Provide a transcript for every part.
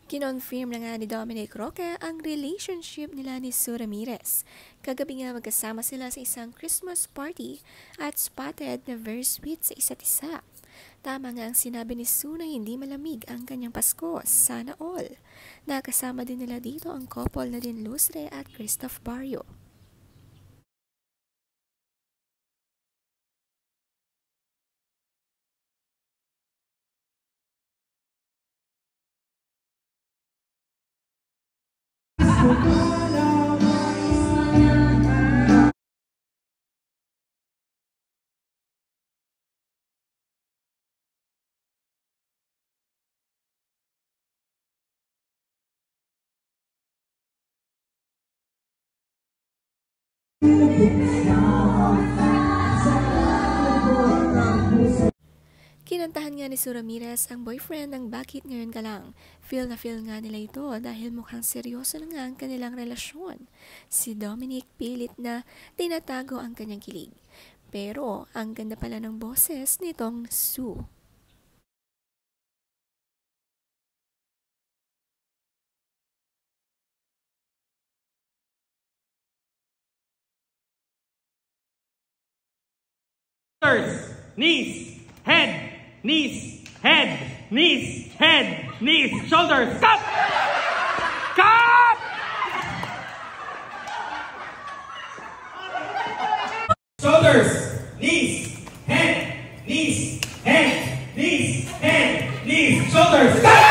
Kinonfirm na nga ni Dominic Roque ang relationship nila ni Sue Ramirez. Kagabi nga magkasama sila sa isang Christmas party at spotted na very sweet sa isa't isa. Tama nga ang sinabi ni Sue na hindi malamig ang kanyang Pasko, sana all. Nakasama din nila dito ang couple na din Lustre at Christoph Barrio. Kinantahan nga ni Sue Ramirez ang boyfriend ng Bakit Ngayon Ka Lang. Feel na feel nga nila ito dahil mukhang seryoso na nga ang kanilang relasyon. Si Dominic pilit na tinatago ang kanyang kilig. Pero ang ganda pala ng boses nitong Sue. Shoulders, knees, head, knees, head, knees, head, knees, shoulders, cut! Cut! Shoulders, knees, head, knees, head, knees, head, knees, shoulders, cut!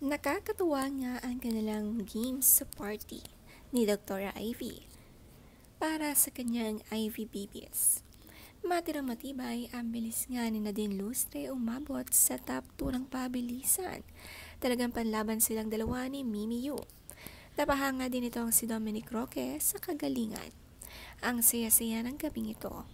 Nakakatuwa nga ang kanilang games sa party ni Dr. Ivy para sa kanyang Ivy Babies. Matirang matibay ang bilis nga ni Nadine Lustre umabot sa top 2 ng pabilisan. Talagang panlaban silang dalawa ni Mimi Yu. Napahanga din itong si Dominic Roque sa kagalingan. Ang saya-saya ng gabing ito.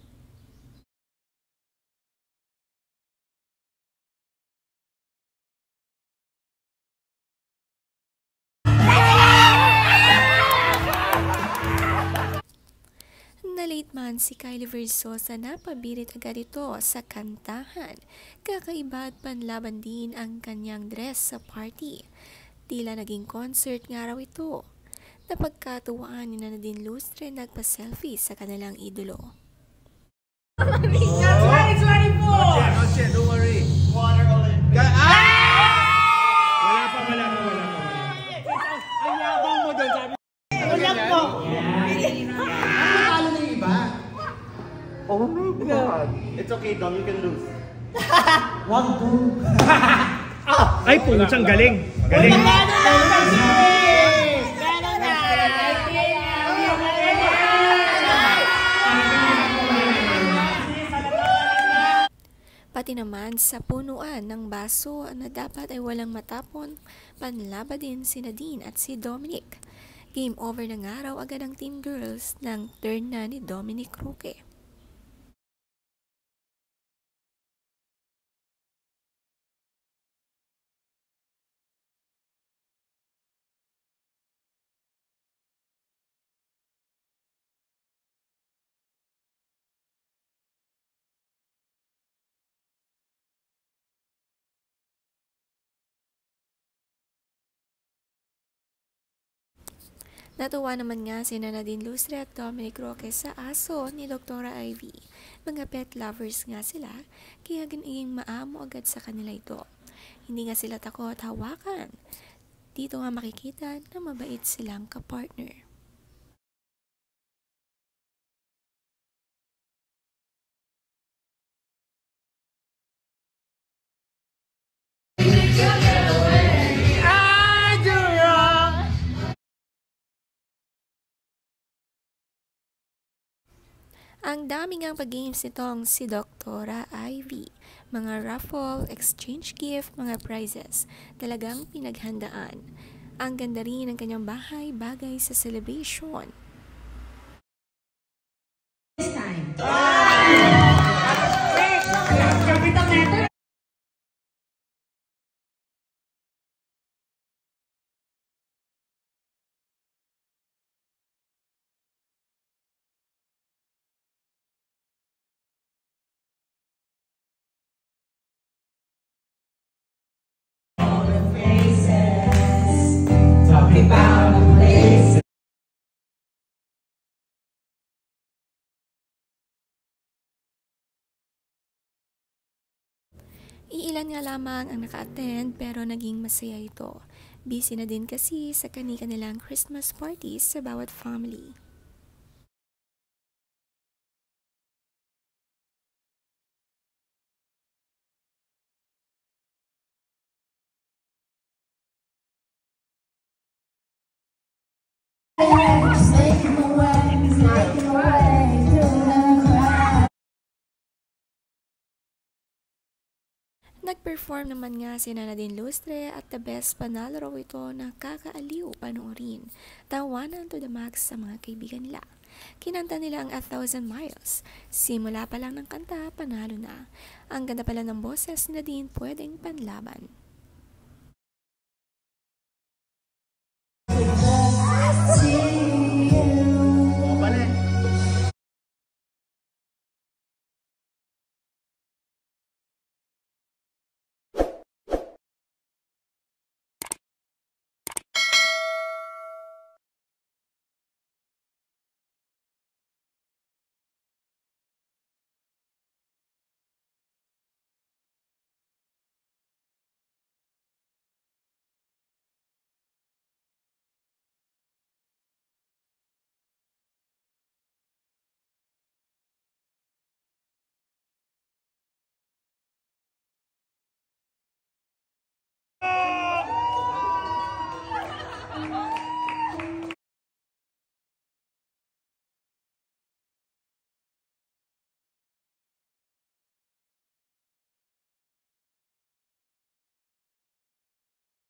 Na-late man si Kylie Versosa na pabirit agad ito sa kantahan. Kakaiba at panlaban din ang kanyang dress sa party. Tila naging concert nga raw ito. Napagkatuwaan ni Nadine Lustre nagpa-selfie sa kanilang idolo. It's ready po! Not yet, don't worry. Water Olympics. Wala pa. Ang yabang mo doon, sabi. Ulang po. Ano na yung iba? Oh my God. It's okay, Dom. You can lose. Ay, punsang galing. Galing. Pati naman sa punuan ng baso na dapat ay walang matapon, panlaba din si Nadine at si Dominic. Game over na nga raw agad ang Team Girls ng turn na ni Dominic Roque. Natuwa naman nga si Nadine Lustre at Dominic Roque sa aso ni Dr. Ivy. Mga pet lovers nga sila, kaya giniging maamo agad sa kanila ito. Hindi nga sila takot hawakan. Dito nga makikita na mabait silang kapartner. Ang dami ngang pag-games nitong si Doktora Ivy. Mga raffle, exchange gift, mga prizes. Talagang pinaghandaan. Ang ganda rin ng kanyang bahay, bagay sa celebration. This time. Iilan nga lamang ang naka-attend pero naging masaya ito. Busy na din kasi sa kani-kanilang Christmas parties sa bawat family. Nag-perform naman nga si Nadine Lustre at the best panalo raw ito na kakaaliw panoorin. Tawanan to the max sa mga kaibigan nila. Kinanta nila ang 1,000 Miles. Simula pa lang ng kanta, panalo na. Ang ganda pala ng boses ni Nadine, pwedeng panlaban.